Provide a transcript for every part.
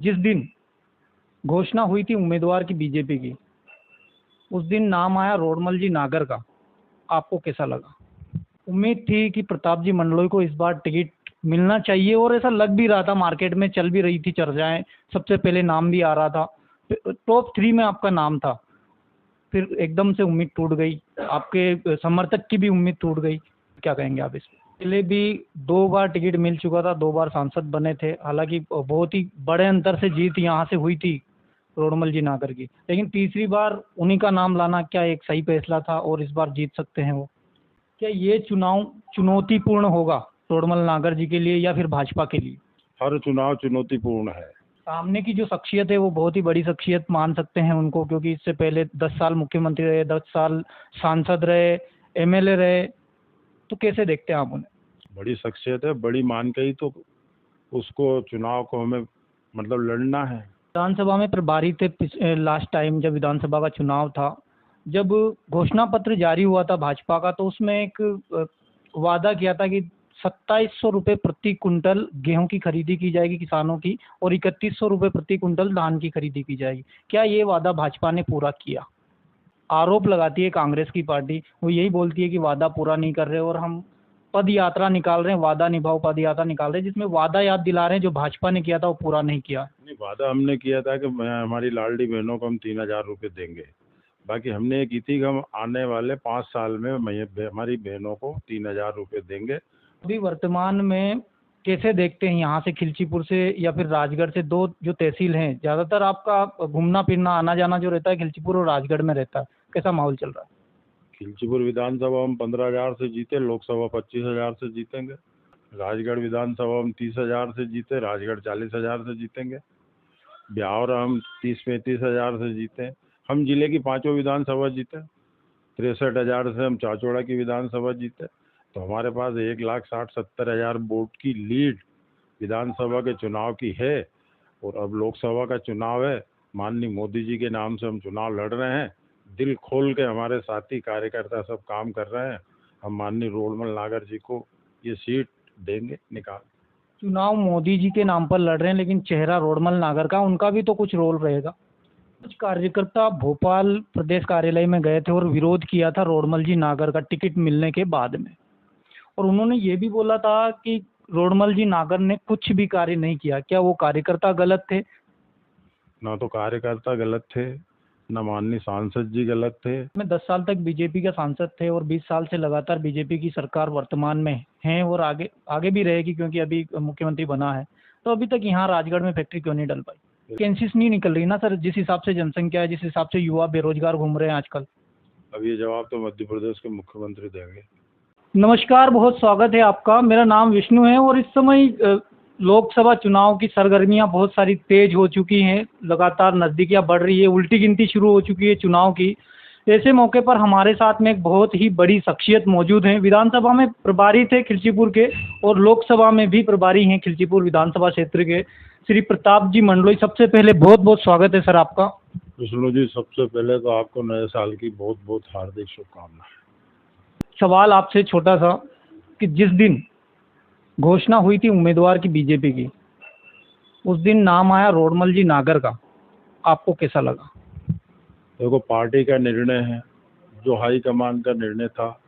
जिस दिन घोषणा हुई थी उम्मीदवार की बीजेपी की, उस दिन नाम आया रोडमल जी नागर का। आपको कैसा लगा? उम्मीद थी कि प्रताप जी मंडलोई को इस बार टिकट मिलना चाहिए और ऐसा लग भी रहा था, मार्केट में चल भी रही थी चर्चाएं, सबसे पहले नाम भी आ रहा था, टॉप 3 में आपका नाम था। फिर एकदम से उम्मीद टूट गई, आपके समर्थक की भी उम्मीद टूट गई। क्या कहेंगे आप इस पे? पहले भी 2 बार टिकट मिल चुका था, 2 बार सांसद बने थे, हालांकि बहुत ही बड़े अंतर से जीत यहाँ से हुई थी रोडमल जी नागर की, लेकिन तीसरी बार उन्हीं का नाम लाना क्या एक सही फैसला था और इस बार जीत सकते हैं वो? क्या ये चुनाव चुनौतीपूर्ण होगा रोडमल नागर जी के लिए या फिर भाजपा के लिए? हर चुनाव चुनौतीपूर्ण है। सामने की जो शख्सियत है वो बहुत ही बड़ी शख्सियत मान सकते हैं उनको, क्योंकि इससे पहले 10 साल मुख्यमंत्री रहे, 10 साल सांसद रहे, एमएलए रहे। तो कैसे देखते हैं आप उन्हें? बड़ी शख्सियत है, बड़ी मान के ही तो उसको चुनाव को हमें लड़ना है। विधानसभा में प्रभारी थे लास्ट टाइम जब विधानसभा का चुनाव था, जब घोषणा पत्र जारी हुआ था भाजपा का, तो उसमें एक वादा किया था कि 2700 रुपये प्रति कुंटल गेहूं की खरीदी की जाएगी किसानों की और 3100 रुपये प्रति कुंटल धान की खरीदी की जाएगी। क्या ये वादा भाजपा ने पूरा किया? आरोप लगाती है कांग्रेस की पार्टी, वो यही बोलती है कि वादा पूरा नहीं कर रहे और हम पद यात्रा निकाल रहे हैं, वादा निभाओ पद यात्रा निकाल रहे हैं, जिसमें वादा याद दिला रहे हैं जो भाजपा ने किया था वो पूरा नहीं किया। नहीं, वादा हमने किया था कि हमारी लाडली बहनों को हम 3000 रुपये देंगे। बाकी हमने ये की थी कि हम आने वाले 5 साल में हमारी बहनों को 3000 रुपये देंगे। अभी वर्तमान में कैसे देखते हैं यहाँ से खिलचीपुर से या फिर राजगढ़ से, दो जो तहसील हैं, ज्यादातर आपका घूमना फिरना आना जाना जो रहता है खिलचीपुर और राजगढ़ में रहता है, कैसा माहौल चल रहा है? खिलचीपुर विधानसभा हम 15,000 से जीते, लोकसभा 25,000 से जीतेंगे। राजगढ़ विधानसभा हम 30,000 से जीते, राजगढ़ 40,000 से जीतेंगे। ब्यावर हम 30-35,000 से जीते। हम जिले की 5 विधानसभा जीते। 63,000 से हम चाचौड़ा की विधानसभा जीते। तो हमारे पास 1,60,70,000 वोट की लीड विधानसभा के चुनाव की है। और अब लोकसभा का चुनाव है, माननीय मोदी जी के नाम से हम चुनाव लड़ रहे हैं। दिल खोल के हमारे साथी कार्यकर्ता सब काम कर रहे हैं। हम माननीय रोडमल नागर जी को ये सीट देंगे निकाल। चुनाव मोदी जी के नाम पर लड़ रहे हैं, लेकिन चेहरा रोडमल नागर का, उनका भी तो कुछ रोल रहेगा। कुछ कार्यकर्ता भोपाल प्रदेश कार्यालय में गए थे और विरोध किया था रोडमल जी नागर का टिकट मिलने के बाद में, और उन्होंने ये भी बोला था कि रोडमल जी नागर ने कुछ भी कार्य नहीं किया। क्या वो कार्यकर्ता गलत थे? ना तो कार्यकर्ता गलत थे, न माननीय सांसद जी गलत थे। मैं 10 साल तक बीजेपी का सांसद थे और 20 साल से लगातार बीजेपी की सरकार वर्तमान में है और आगे आगे भी रहेगी, क्योंकि अभी मुख्यमंत्री बना है। तो अभी तक यहाँ राजगढ़ में फैक्ट्री क्यों नहीं डल पाई? वैकेंसीज नहीं निकल रही ना सर, जिस हिसाब से जनसंख्या है, जिस हिसाब से युवा बेरोजगार घूम रहे हैं आजकल। अब ये जवाब तो मध्य प्रदेश के मुख्यमंत्री देंगे। नमस्कार, बहुत स्वागत है आपका। मेरा नाम विष्णु है और इस समय लोकसभा चुनाव की सरगर्मियां बहुत सारी तेज हो चुकी हैं, लगातार नज़दीकियां बढ़ रही है, उल्टी गिनती शुरू हो चुकी है चुनाव की। ऐसे मौके पर हमारे साथ में एक बहुत ही बड़ी शख्सियत मौजूद हैं। विधानसभा में प्रभारी थे खिलचीपुर के और लोकसभा में भी प्रभारी हैं खिलचीपुर विधानसभा क्षेत्र के, श्री प्रताप जी मंडलोई। सबसे पहले बहुत बहुत स्वागत है सर आपका। विष्णु जी, सबसे पहले तो आपको नए साल की बहुत बहुत हार्दिक शुभकामनाएं। सवाल आपसे छोटा सा कि जिस दिन घोषणा हुई थी उम्मीदवार की बीजेपी की, उस दिन नाम आया रोडमल जी नागर का। आपको कैसा लगा? देखो, पार्टी का निर्णय है, जो हाईकमान का निर्णय था।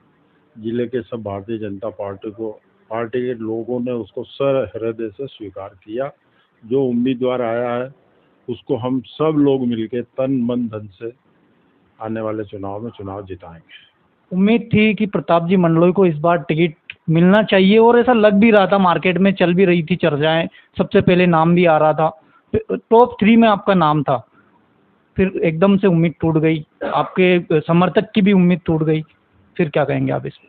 जिले के सब भारतीय जनता पार्टी के लोगों ने उसको सहृदय से स्वीकार किया। जो उम्मीदवार आया है उसको हम सब लोग मिलके तन मन धन से आने वाले चुनाव में चुनाव जिताएंगे। उम्मीद थी कि प्रताप जी मंडलोई को इस बार टिकट मिलना चाहिए और ऐसा लग भी रहा था, मार्केट में चल भी रही थी चर्चाएं, सबसे पहले नाम भी आ रहा था, टॉप 3 में आपका नाम था। फिर एकदम से उम्मीद टूट गई, आपके समर्थक की भी उम्मीद टूट गई। फिर क्या कहेंगे आप इस पे?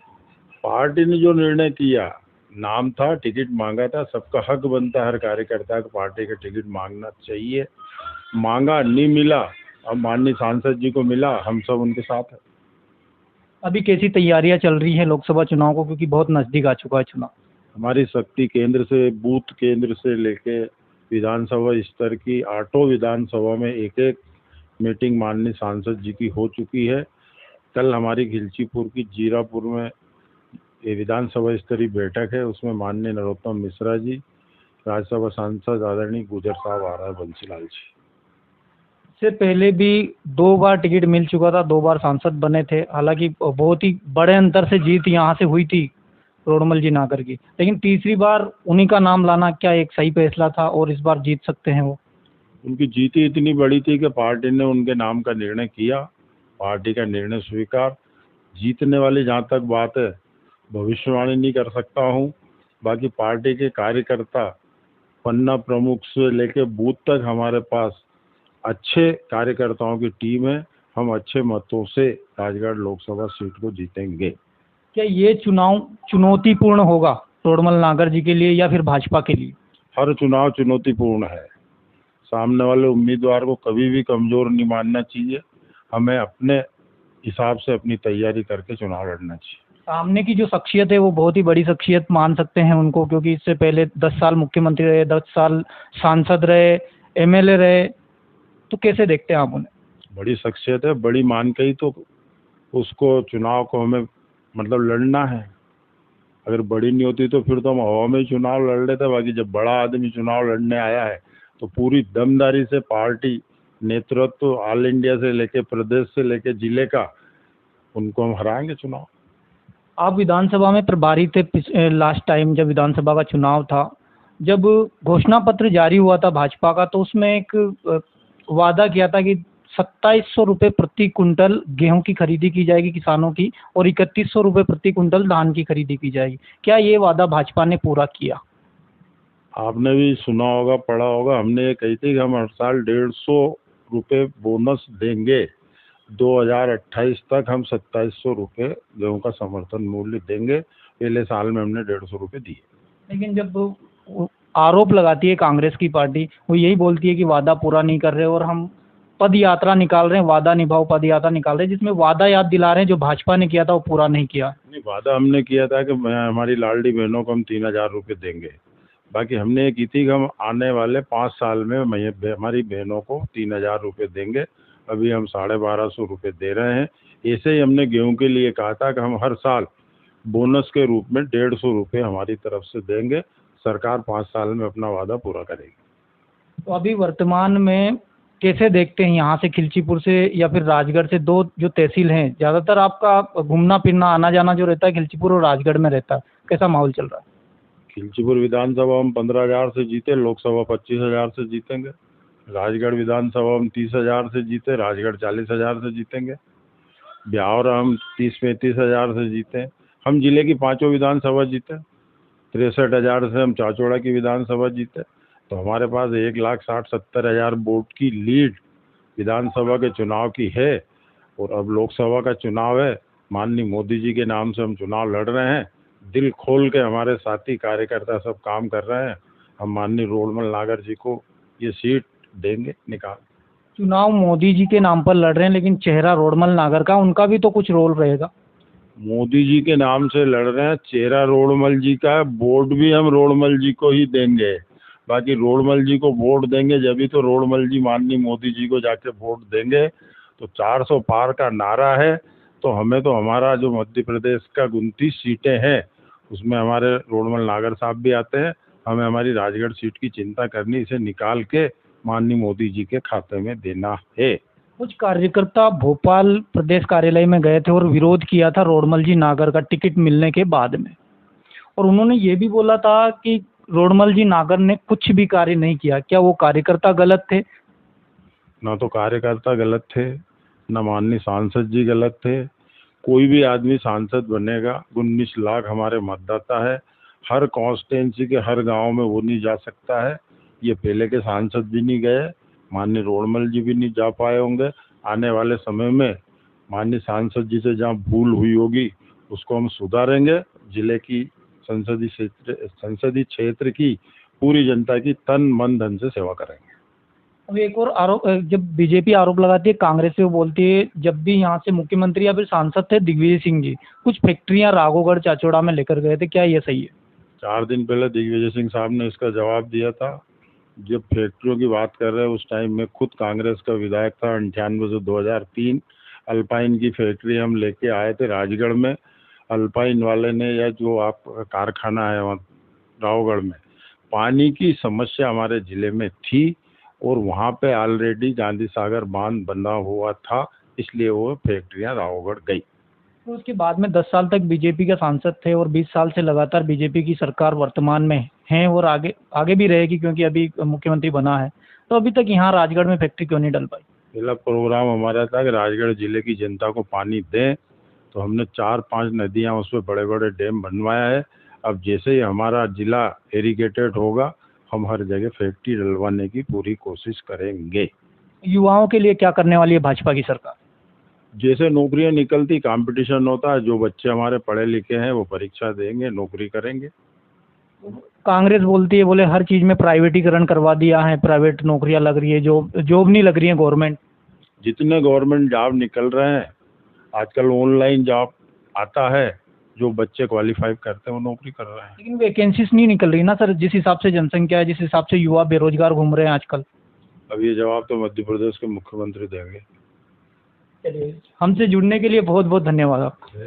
पार्टी ने जो निर्णय किया, नाम था, टिकट मांगा था, सबका हक बनता है हर कार्यकर्ता को पार्टी का टिकट मांगना चाहिए। मांगा, नहीं मिला, अब माननीय सांसद जी को मिला, हम सब उनके साथ हैं। अभी कैसी तैयारियां चल रही हैं लोकसभा चुनाव को, क्योंकि बहुत नजदीक आ चुका है चुनाव? हमारी शक्ति केंद्र से, बूथ केंद्र से लेके विधानसभा स्तर की 8 विधानसभा में एक एक मीटिंग माननीय सांसद जी की हो चुकी है। कल हमारी खिलचीपुर की जीरापुर में ये विधानसभा स्तरीय बैठक है, उसमें माननीय नरोत्तम मिश्रा जी राज्यसभा सांसद आदरणीय गुजर साहब आ रहा है, बंसीलाल जी। इससे पहले भी 2 बार टिकट मिल चुका था, 2 बार सांसद बने थे। हालांकि बहुत ही बड़े अंतर से जीत यहाँ से हुई थी रोडमल जी नागर की, लेकिन तीसरी बार उन्हीं का नाम लाना क्या एक सही फैसला था और इस बार जीत सकते हैं वो? उनकी जीत ही इतनी बड़ी थी कि पार्टी ने उनके नाम का निर्णय किया, पार्टी का निर्णय स्वीकार। जीतने वाली जहाँ तक बात है, भविष्यवाणी नहीं कर सकता हूँ। बाकी पार्टी के कार्यकर्ता पन्ना प्रमुख से लेके बूथ तक हमारे पास अच्छे कार्यकर्ताओं की टीम है। हम अच्छे मतों से राजगढ़ लोकसभा सीट को जीतेंगे। क्या ये चुनाव चुनौतीपूर्ण होगा रोडमल नागर जी के लिए या फिर भाजपा के लिए? हर चुनाव चुनौतीपूर्ण है। सामने वाले उम्मीदवार को कभी भी कमजोर नहीं मानना चाहिए। हमें अपने हिसाब से अपनी तैयारी करके चुनाव लड़ना चाहिए। सामने की जो शख्सियत है वो बहुत ही बड़ी शख्सियत मान सकते हैं उनको, क्योंकि इससे पहले 10 साल मुख्यमंत्री रहे, 10 साल सांसद रहे, एमएलए रहे। तो कैसे देखते हैं आप उन्हें? बड़ी शख्सियत है, बड़ी मान के ही तो उसको चुनाव को हमें मतलब लड़ना है। अगर बड़ी नहीं होती तो फिर तो हम हवा में ही चुनाव लड़ लेते। बाकी जब बड़ा आदमी चुनाव लड़ने आया है तो पूरी दमदारी से पार्टी नेतृत्व ऑल इंडिया से लेके प्रदेश से लेके जिले का, उनको हम हराएंगे चुनाव। आप विधानसभा में प्रभारी थे लास्ट टाइम जब विधानसभा का चुनाव था। जब घोषणा पत्र जारी हुआ था भाजपा का, तो उसमें एक वादा किया था कि 2700 रुपये प्रति कुंटल गेहूं की खरीदी की जाएगी किसानों की और 3100 रुपये प्रति कुंटल धान की खरीदी की जाएगी। क्या ये वादा भाजपा ने पूरा किया? आपने भी सुना होगा, पढ़ा होगा, हमने ये कही थी कि हम हर साल 150 रुपये बोनस देंगे। 2028 तक हम 2700 रुपये गेहूं का समर्थन मूल्य देंगे। पहले साल में हमने 150 रुपये दिए। लेकिन जब वो आरोप लगाती है कांग्रेस की पार्टी, वो यही बोलती है कि वादा पूरा नहीं कर रहे और हम पद यात्रा निकाल रहे हैं, वादा निभाओ पद यात्रा निकाल रहे हैं, जिसमें वादा याद दिला रहे हैं जो भाजपा ने किया था वो पूरा नहीं किया। नहीं, वादा हमने किया था कि हमारी लाडली बहनों को हम 3000 रुपये देंगे। बाकी हमने ये की थी कि हम आने वाले 5 साल में हमारी बहनों को 3000 रुपये देंगे। अभी हम 1250 रुपये दे रहे हैं। ऐसे ही हमने गेहूं के लिए कहा था कि हम हर साल बोनस के रूप में 150 रुपये हमारी तरफ से देंगे। सरकार 5 साल में अपना वादा पूरा करेगी। तो अभी वर्तमान में कैसे देखते हैं यहाँ से खिलचीपुर से या फिर राजगढ़ से, दो जो तहसील हैं, ज़्यादातर आपका घूमना फिरना आना जाना जो रहता है खिलचीपुर और राजगढ़ में रहता है, कैसा माहौल चल रहा है? खिलचीपुर विधानसभा हम 15,000 से जीते, लोकसभा 25,000 से जीतेंगे। राजगढ़ विधानसभा हम 30,000 से जीते, राजगढ़ 40,000 से जीतेंगे। ब्यावर हम 30-35,000 से जीते। हम जिले की 5 विधानसभा जीते। 63,000 से हम चाचौड़ा की विधानसभा जीते। तो हमारे पास 1,60,70,000 वोट की लीड विधानसभा के चुनाव की है। और अब लोकसभा का चुनाव है, माननीय मोदी जी के नाम से हम चुनाव लड़ रहे हैं। दिल खोल के हमारे साथी कार्यकर्ता सब काम कर रहे हैं। हम माननीय रोडमल नागर जी को ये सीट देंगे निकाल। चुनाव मोदी जी के नाम पर लड़ रहे हैं, लेकिन चेहरा रोडमल नागर का, उनका भी तो कुछ रोल रहेगा। मोदी जी के नाम से लड़ रहे हैं, चेहरा रोडमल जी का है, वोट भी हम रोडमल जी को ही देंगे। बाकी रोडमल जी को वोट देंगे जब भी तो रोडमल जी माननीय मोदी जी को जाके वोट देंगे। तो 400 पार का नारा है। तो हमें तो हमारा जो मध्य प्रदेश का 29 सीटें हैं उसमें हमारे रोडमल नागर साहब भी आते हैं। हमें हमारी राजगढ़ सीट की चिंता करनी, इसे निकाल के माननीय मोदी जी के खाते में देना है। कुछ कार्यकर्ता भोपाल प्रदेश कार्यालय में गए थे और विरोध किया था रोडमल जी नागर का टिकट मिलने के बाद में, और उन्होंने ये भी बोला था कि रोडमल जी नागर ने कुछ भी कार्य नहीं किया। क्या वो कार्यकर्ता गलत थे? ना तो कार्यकर्ता गलत थे, ना माननीय सांसद जी गलत थे। कोई भी आदमी सांसद बनेगा, 19 लाख हमारे मतदाता है। हर कॉन्स्टिट्यूंसी के हर गांव में वो नहीं जा सकता है। ये पहले के सांसद भी नहीं गए, माननीय रोडमल जी भी नहीं जा पाए होंगे। आने वाले समय में माननीय सांसद जी से जहाँ भूल हुई होगी उसको हम सुधारेंगे। जिले की संसदीय क्षेत्र की पूरी जनता की तन मन धन से सेवा करेंगे। अब एक और आरोप, जब बीजेपी आरोप लगाती है कांग्रेस से, वो बोलती है जब भी यहाँ से मुख्यमंत्री या फिर सांसद थे दिग्विजय सिंह जी, कुछ फैक्ट्रियां राघोगढ़ चाचौड़ा में लेकर गए थे, क्या ये सही है? 4 दिन पहले दिग्विजय सिंह साहब ने इसका जवाब दिया था। जब फैक्ट्रियों की बात कर रहे हैं उस टाइम में खुद कांग्रेस का विधायक था। 98 से 2003 अल्पाइन की फैक्ट्री हम लेके आए थे राजगढ़ में। अल्पाइन वाले ने, या जो आप कारखाना है वहाँ रावगढ़ में, पानी की समस्या हमारे ज़िले में थी और वहाँ पे ऑलरेडी गांधी सागर बांध बना हुआ था, इसलिए वो फैक्ट्रियाँ रावगढ़ गई। तो उसके बाद में 10 साल तक बीजेपी का सांसद थे और 20 साल से लगातार बीजेपी की सरकार वर्तमान में है और आगे आगे भी रहेगी क्योंकि अभी मुख्यमंत्री बना है। तो अभी तक यहाँ राजगढ़ में फैक्ट्री क्यों नहीं डल पाई? पहला प्रोग्राम हमारा था कि राजगढ़ जिले की जनता को पानी दें, तो हमने 4-5 नदियाँ उस पर बड़े बड़े डैम बनवाया है। अब जैसे ही हमारा जिला इरिगेटेड होगा, हम हर जगह फैक्ट्री डलवाने की पूरी कोशिश करेंगे। युवाओं के लिए क्या करने वाली है भाजपा की सरकार? जैसे नौकरियां निकलती, कंपटीशन होता है, जो बच्चे हमारे पढ़े लिखे हैं वो परीक्षा देंगे, नौकरी करेंगे। कांग्रेस बोलती है, बोले हर चीज में प्राइवेटीकरण करवा दिया है, प्राइवेट नौकरियां लग रही है, जॉब नहीं लग रही है गवर्नमेंट। जितने गवर्नमेंट जॉब निकल रहे हैं, आजकल ऑनलाइन जॉब आता है, जो बच्चे क्वालिफाई करते हैं वो नौकरी कर रहे हैं। लेकिन वैकेंसीज नहीं निकल रही ना सर, जिस हिसाब से जनसंख्या है, जिस हिसाब से युवा बेरोजगार घूम रहे हैं आजकल। अब ये जवाब तो मध्य प्रदेश के मुख्यमंत्री देंगे। चलिए, हमसे जुड़ने के लिए बहुत बहुत धन्यवाद आपका।